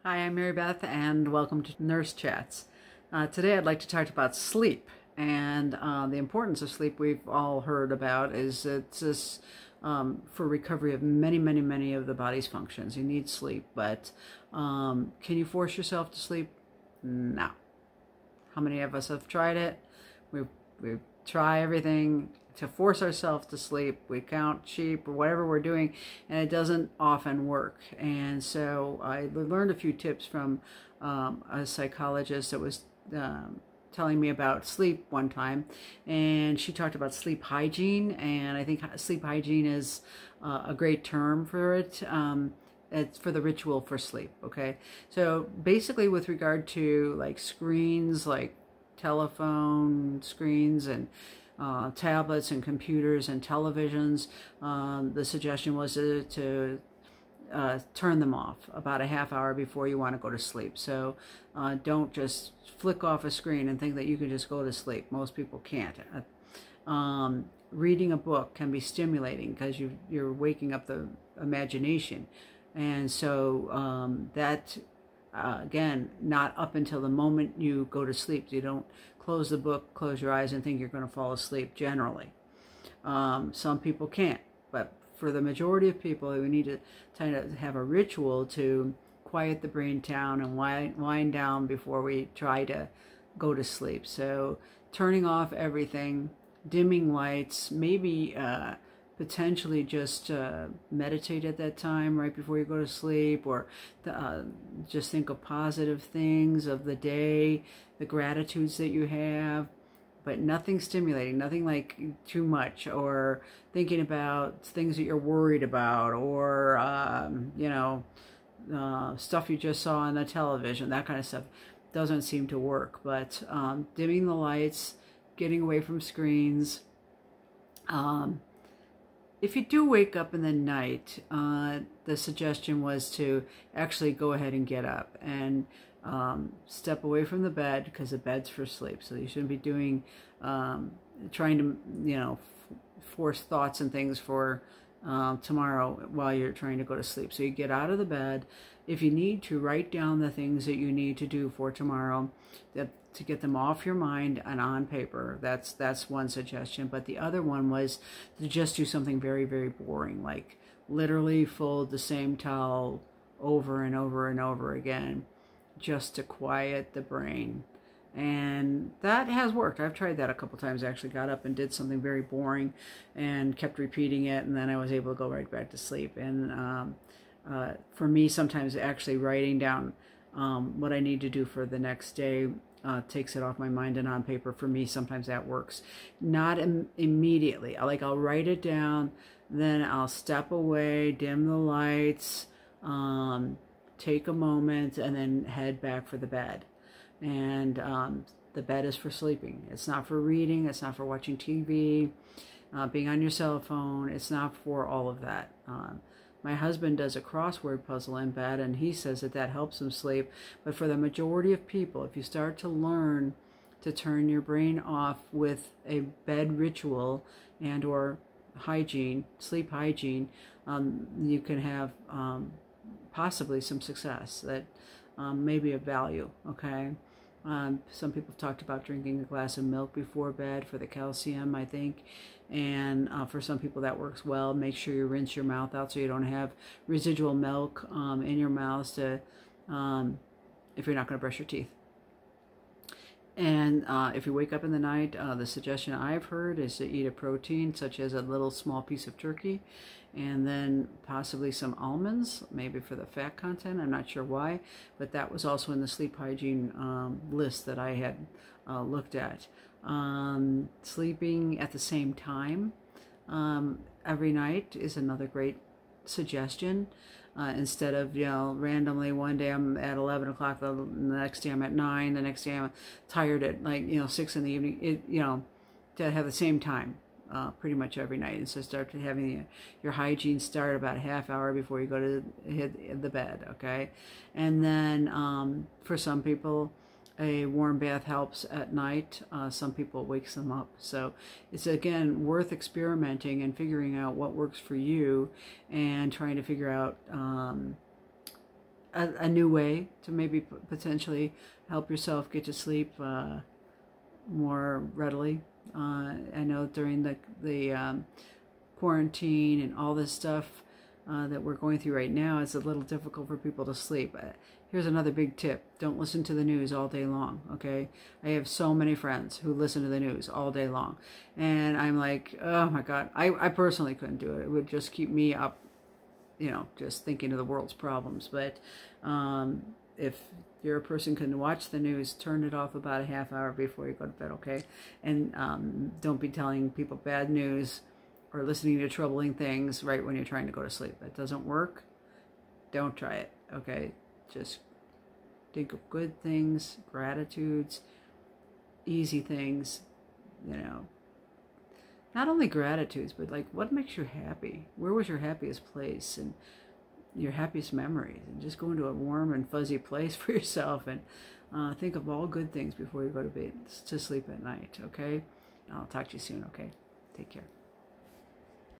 Hi, I'm Marybeth, and welcome to Nurse Chats. Today I'd like to talk about sleep, and the importance of sleep we've all heard about is it's this, for recovery of many of the body's functions. You need sleep, but can you force yourself to sleep? No. How many of us have tried it? We try everything to force ourselves to sleep. We count sheep or whatever we're doing, and it doesn't often work. And so I learned a few tips from a psychologist that was telling me about sleep one time, and she talked about sleep hygiene, and I think sleep hygiene is a great term for it. It's for the ritual for sleep, okay? So basically with regard to like screens, like telephone screens and tablets and computers and televisions, the suggestion was to turn them off about a half hour before you want to go to sleep. So don't just flick off a screen and think that you can just go to sleep. Most people can't. Reading a book can be stimulating because you're waking up the imagination. And so that, again, not up until the moment you go to sleep. You don't close the book, close your eyes, and think you're going to fall asleep generally. Some people can't, but for the majority of people, we need to kind of have a ritual to quiet the brain down and wind down before we try to go to sleep. So turning off everything, dimming lights, maybe potentially just meditate at that time right before you go to sleep, or just think of positive things of the day, the gratitudes that you have, but nothing stimulating, nothing like too much, or thinking about things that you're worried about, or stuff you just saw on the television. That kind of stuff doesn't seem to work. But dimming the lights, getting away from screens. If you do wake up in the night, the suggestion was to actually go ahead and get up and step away from the bed, because the bed's for sleep. So you shouldn't be doing, trying to, force thoughts and things for tomorrow while you're trying to go to sleep. So you get out of the bed. If you need to, write down the things that you need to do for tomorrow, to get them off your mind and on paper. That's one suggestion. But the other one was to just do something very boring, like literally fold the same towel over and over again, just to quiet the brain. And that has worked. I've tried that a couple times. I actually got up and did something very boring and kept repeating it, and then I was able to go right back to sleep. And for me, sometimes actually writing down what I need to do for the next day takes it off my mind and on paper. For me, sometimes that works. Not immediately. I'll write it down, then I'll step away, dim the lights, take a moment, and then head back for the bed. And the bed is for sleeping. It's not for reading. It's not for watching TV, being on your cell phone. It's not for all of that. My husband does a crossword puzzle in bed, and he says that helps him sleep. But for the majority of people, if you start to learn to turn your brain off with a bed ritual and or hygiene, sleep hygiene, you can have possibly some success that may be of value, okay? Some people have talked about drinking a glass of milk before bed for the calcium, I think. And for some people that works well. Make sure you rinse your mouth out so you don't have residual milk in your mouth if you're not going to brush your teeth. And if you wake up in the night, the suggestion I've heard is to eat a protein, such as a little small piece of turkey, and then possibly some almonds, maybe for the fat content. I'm not sure why, but that was also in the sleep hygiene list that I had looked at. Sleeping at the same time every night is another great suggestion. Instead of, randomly one day I'm at 11 o'clock, the next day I'm at 9, the next day I'm tired at 6 in the evening, to have the same time pretty much every night. And so start to having your hygiene start about a half hour before you go to hit the bed, okay? And then for some people, a warm bath helps at night. Some people, it wakes them up. So it's, again, worth experimenting and figuring out what works for you, and trying to figure out a new way to maybe potentially help yourself get to sleep more readily. I know during the quarantine and all this stuff that we're going through right now, it's a little difficult for people to sleep. Here's another big tip. Don't listen to the news all day long, okay? I have so many friends who listen to the news all day long. And I'm like, oh my God, I personally couldn't do it. It would just keep me up, you know, just thinking of the world's problems. But if you're a person who can watch the news, turn it off about a half hour before you go to bed, okay? And don't be telling people bad news or listening to troubling things right when you're trying to go to sleep. That doesn't work. Don't try it, okay? Just think of good things, gratitudes, easy things, you know. Not only gratitudes, but like what makes you happy? Where was your happiest place and your happiest memories? And just go into a warm and fuzzy place for yourself and think of all good things before you go to bed to sleep at night, okay? I'll talk to you soon, okay? Take care.